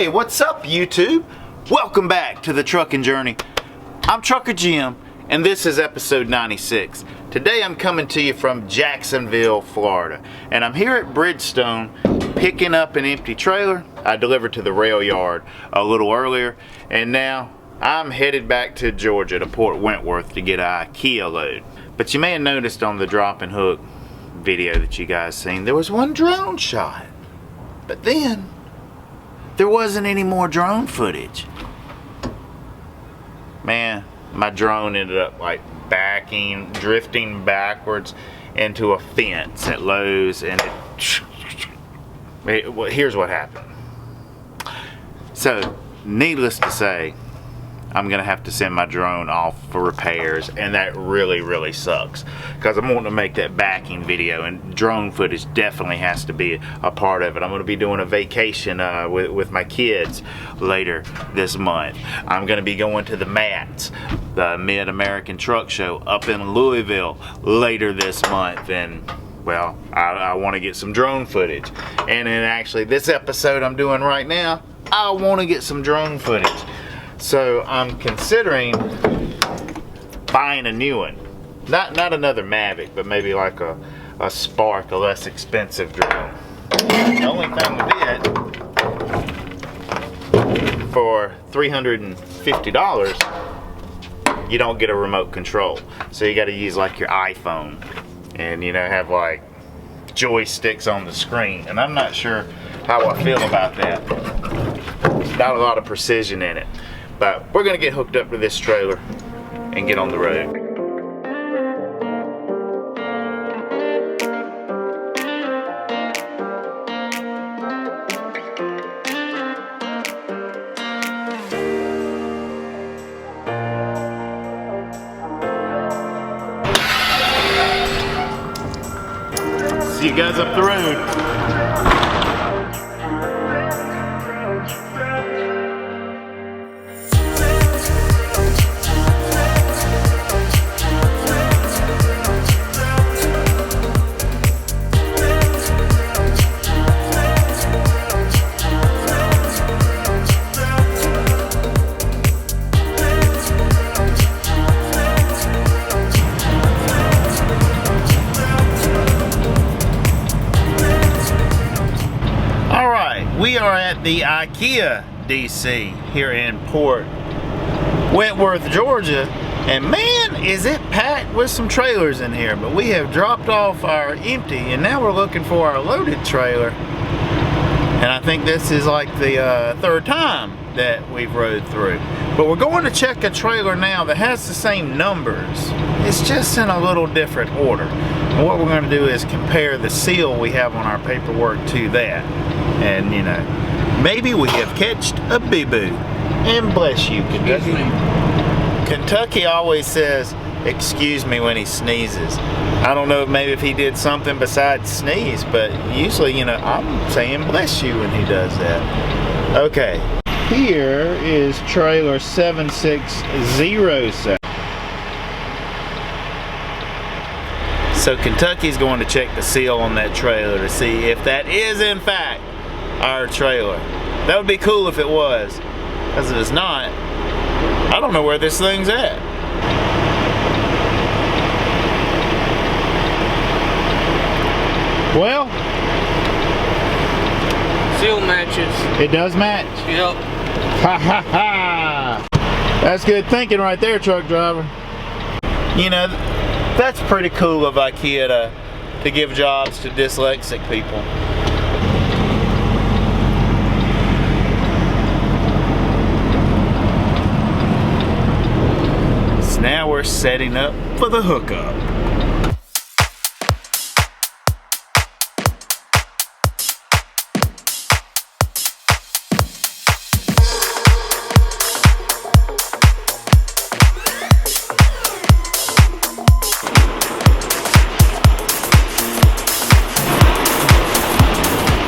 Hey, what's up YouTube? Welcome back to the Trucking Journey. I'm Trucker Jim and this is episode 96. Today I'm coming to you from Jacksonville, Florida, and I'm here at Bridgestone picking up an empty trailer I delivered to the rail yard a little earlier, and now I'm headed back to Georgia to Port Wentworth to get an IKEA load. But you may have noticed on the drop and hook video that you guys seen, there was one drone shot, but then there wasn't any more drone footage. Man, my drone ended up like drifting backwards into a fence at Lowe's, and here's what happened. So, needless to say, I'm gonna have to send my drone off for repairs, and that really sucks because I'm wanting to make that backing video, and drone footage definitely has to be a part of it. I'm gonna be doing a vacation with my kids later this month. I'm gonna be going to the MATS, the Mid-American Truck Show up in Louisville later this month, and well, I want to get some drone footage. And then actually this episode I'm doing right now, I want to get some drone footage. So I'm considering buying a new one. Not another Mavic, but maybe like a Spark, a less expensive drone. The only thing with it, for $350, you don't get a remote control. So you got to use like your iPhone and, you know, have like joysticks on the screen. And I'm not sure how I feel about that. Not a lot of precision in it. But we're gonna get hooked up to this trailer and get on the road. See you guys up the road. We are at the IKEA DC here in Port Wentworth, Georgia, and man, is it packed with some trailers in here. But we have dropped off our empty, and now we're looking for our loaded trailer. And I think this is like the third time that we've rode through. But we're going to check a trailer now that has the same numbers. It's just in a little different order. And what we're going to do is compare the seal we have on our paperwork to that. And, you know, maybe we have catched a boo-boo. And bless you, Kentucky. Kentucky always says, excuse me, when he sneezes. I don't know maybe if he did something besides sneeze, but usually, you know, I'm saying bless you when he does that. Okay, here is trailer 7607. So Kentucky's going to check the seal on that trailer to see if that is in fact our trailer. That would be cool if it was, because if it's not, I don't know where this thing's at. Well, seal matches. It does match. Yep. Ha ha ha! That's good thinking right there, truck driver. You know, that's pretty cool of IKEA to give jobs to dyslexic people. So now we're setting up for the hookup.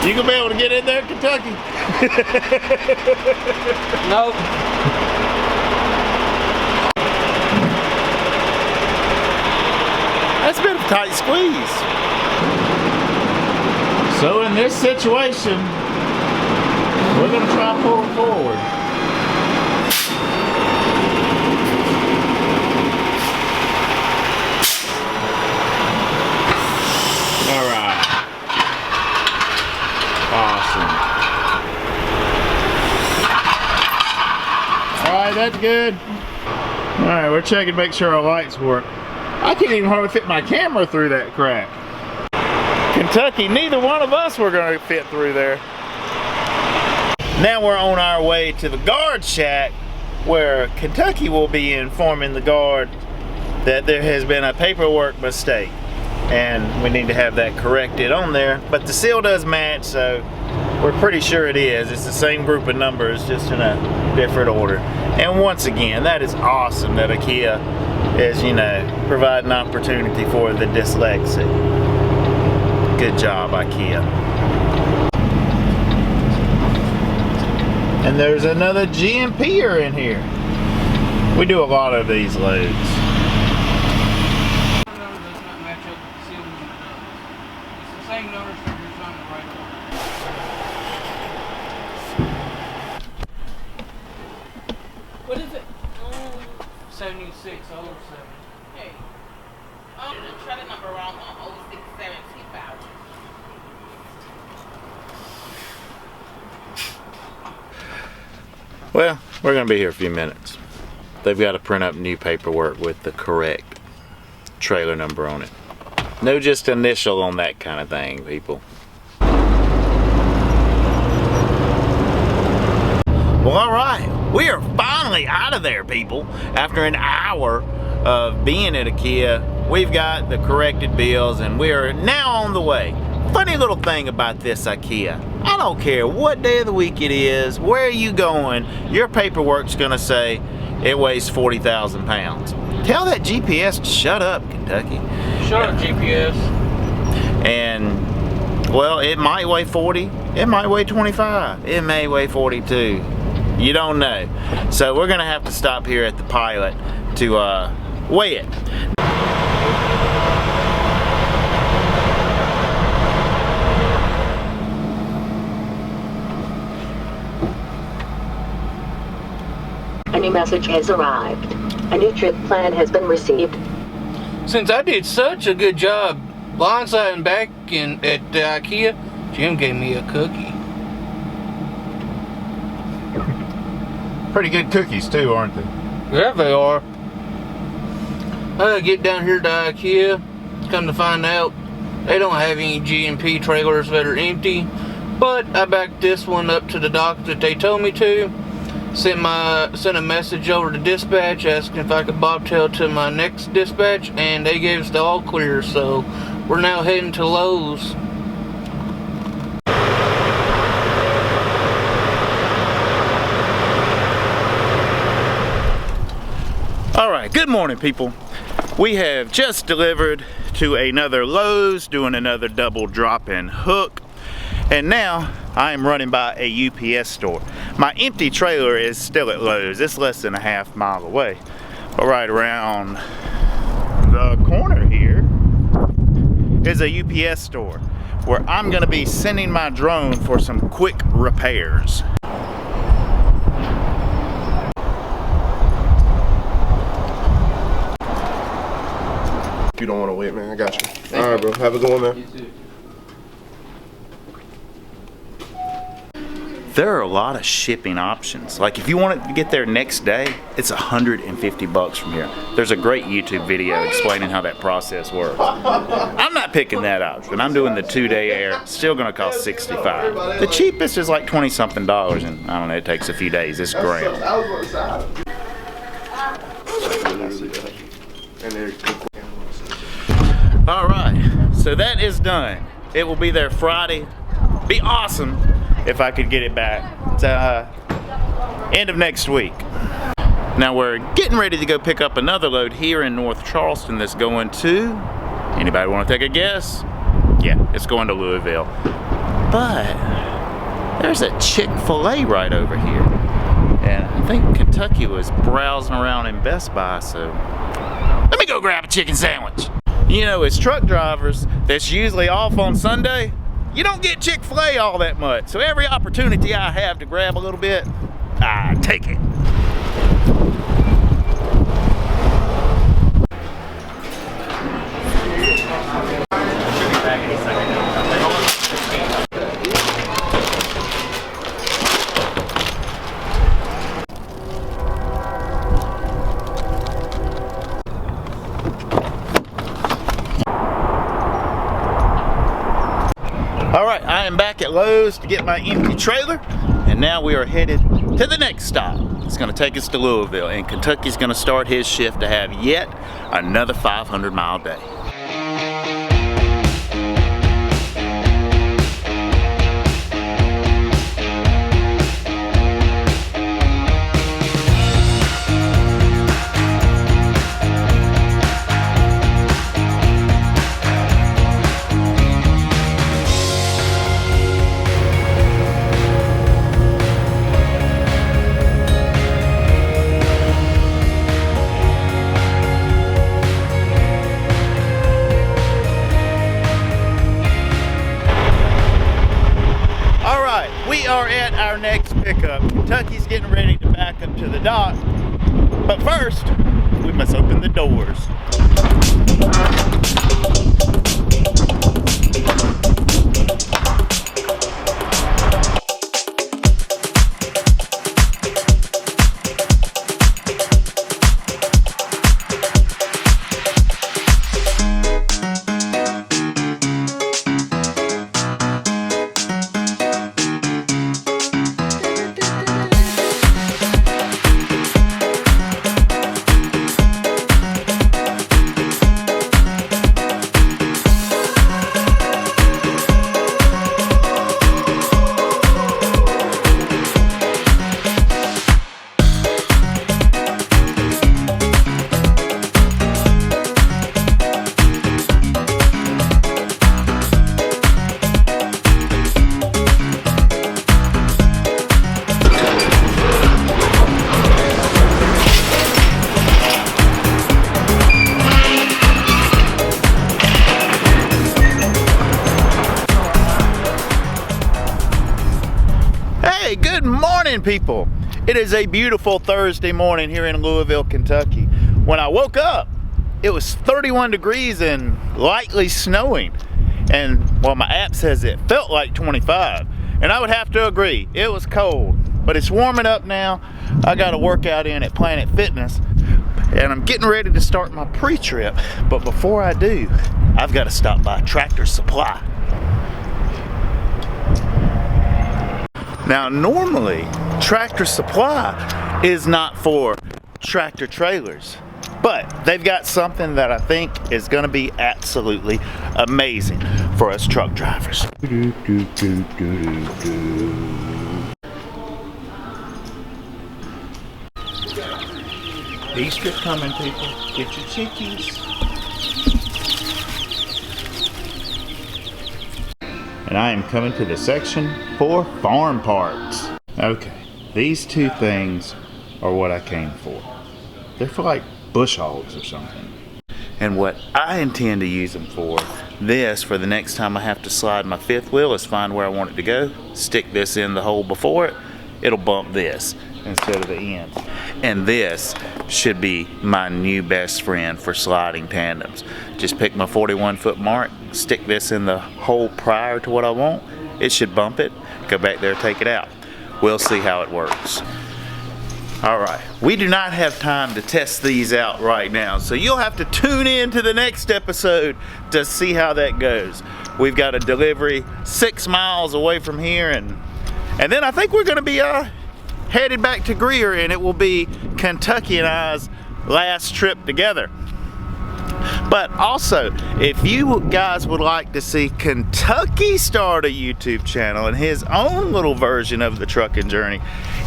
You gonna be able to get in there, Kentucky? Nope. That's been a tight squeeze. So in this situation, We're gonna try pulling forward. All right. Awesome. All right, that's good. All right, we're checking to make sure our lights work. I can't even hardly fit my camera through that crap. Kentucky, neither one of us were gonna fit through there. Now we're on our way to the guard shack where Kentucky will be informing the guard that there has been a paperwork mistake and we need to have that corrected on there. But the seal does match, so we're pretty sure it is. It's the same group of numbers, just in a different order. And once again, that is awesome that IKEA is, you know, providing opportunity for the dyslexic. Good job, IKEA. And there's another G&P-er in here. We do a lot of these loads. What is it? 76, 07. Hey. Try the number wrong on 0675. Well, we're gonna be here a few minutes. They've got to print up new paperwork with the correct trailer number on it. No just initial on that kind of thing, people. Well, all right, we are finally out of there, people. After an hour of being at IKEA, we've got the corrected bills and we are now on the way. Funny little thing about this IKEA, I don't care what day of the week it is, where are you going, your paperwork's gonna say it weighs 40,000 pounds. Tell that GPS to shut up, Kentucky. Shut up, GPS. And, well, it might weigh 40, it might weigh 25, it may weigh 42. You don't know. So we're gonna have to stop here at the pilot to weigh it. A new message has arrived. A new trip plan has been received. Since I did such a good job blindsiding back at the IKEA, Jim gave me a cookie. Pretty good cookies too, aren't they? Yeah, they are. I get down here to IKEA, come to find out they don't have any G&P trailers that are empty, but I backed this one up to the dock that they told me to. Sent a message over to dispatch asking if I could bobtail to my next dispatch, and they gave us the all clear, so we're now heading to Lowe's. Alright, good morning, people. We have just delivered to another Lowe's, doing another double drop-in hook. And now I am running by a UPS store. My empty trailer is still at Lowe's. It's less than a half mile away. But right around the corner here is a UPS store where I'm gonna be sending my drone for some quick repairs. If you don't want to wait, man, I got you. All right, bro. Have a good one, man. You too. There are a lot of shipping options. Like if you want it to get there next day, it's $150 from here. There's a great YouTube video explaining how that process works. I'm not picking that option. I'm doing the 2-day air. It's still gonna cost $65. The cheapest is like $20-something, and I don't know, it takes a few days. It's great. All right, so that is done. It will be there Friday. Be awesome if I could get it back to end of next week. Now we're getting ready to go pick up another load here in North Charleston that's going to, anybody want to take a guess? Yeah, it's going to Louisville. But there's a Chick-fil-A right over here. And I think Kentucky was browsing around in Best Buy, so let me go grab a chicken sandwich. You know, as truck drivers that's usually off on Sunday, you don't get Chick-fil-A all that much. So every opportunity I have to grab a little bit, I take it. All right, I am back at Lowe's to get my empty trailer, and now we are headed to the next stop. It's gonna take us to Louisville, and Kentucky's gonna start his shift to have yet another 500-mile day. We are at our next pickup. Kentucky's getting ready to back up to the dock. But first, we must open the doors. Hey, good morning, people. It is a beautiful Thursday morning here in Louisville, Kentucky. When I woke up, it was 31 degrees and lightly snowing. And well, my app says it felt like 25. And I would have to agree, it was cold. But it's warming up now. I got a workout in at Planet Fitness. And I'm getting ready to start my pre-trip. But before I do, I've got to stop by Tractor Supply. Now, normally, Tractor Supply is not for tractor trailers, but they've got something that I think is going to be absolutely amazing for us truck drivers. Easter coming, people. Get your chickies. And I am coming to the section for farm parts. Okay, these two things are what I came for. They're for like bush hogs or something. And what I intend to use them for the next time I have to slide my fifth wheel is find where I want it to go, stick this in the hole before it, it'll bump this instead of the end. And this should be my new best friend for sliding tandems. Just pick my 41-foot mark, stick this in the hole prior to what I want. It should bump it, go back there, take it out. We'll see how it works. All right, we do not have time to test these out right now, so you'll have to tune in to the next episode to see how that goes. We've got a delivery 6 miles away from here, and then I think we're gonna be headed back to Greer, and it will be Kentucky and I's last trip together. But also, if you guys would like to see Kentucky start a YouTube channel and his own little version of the trucking journey,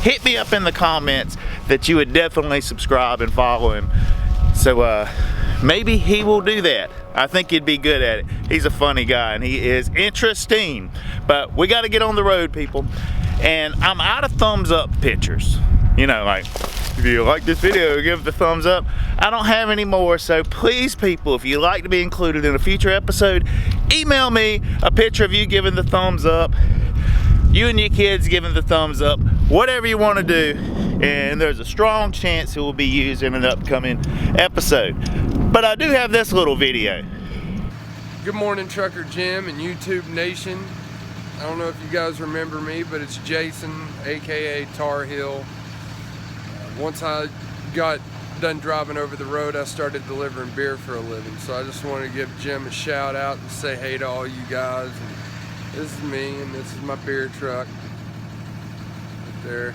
hit me up in the comments that you would definitely subscribe and follow him. So maybe he will do that. I think he'd be good at it. He's a funny guy and he is interesting. But we got to get on the road, people. And I'm out of thumbs up pictures. You know, like, if you like this video, give the thumbs up. I don't have any more, so please, people, if you'd like to be included in a future episode, email me a picture of you giving the thumbs up, you and your kids giving the thumbs up, whatever you want to do, and there's a strong chance it will be used in an upcoming episode. But I do have this little video. Good morning, Trucker Jim and YouTube Nation. I don't know if you guys remember me, but it's Jason, aka Tar Heel. Once I got done driving over the road, I started delivering beer for a living. So I just want to give Jim a shout out and say hey to all you guys. And this is me, and this is my beer truck. Right there.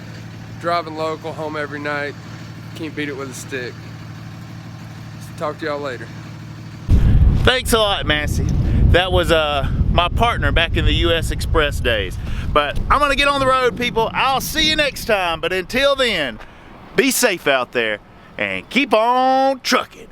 Driving local, home every night. Can't beat it with a stick. So talk to y'all later. Thanks a lot, Massey. That was my partner back in the US Express days. But I'm gonna get on the road, people. I'll see you next time. But until then, be safe out there and keep on trucking.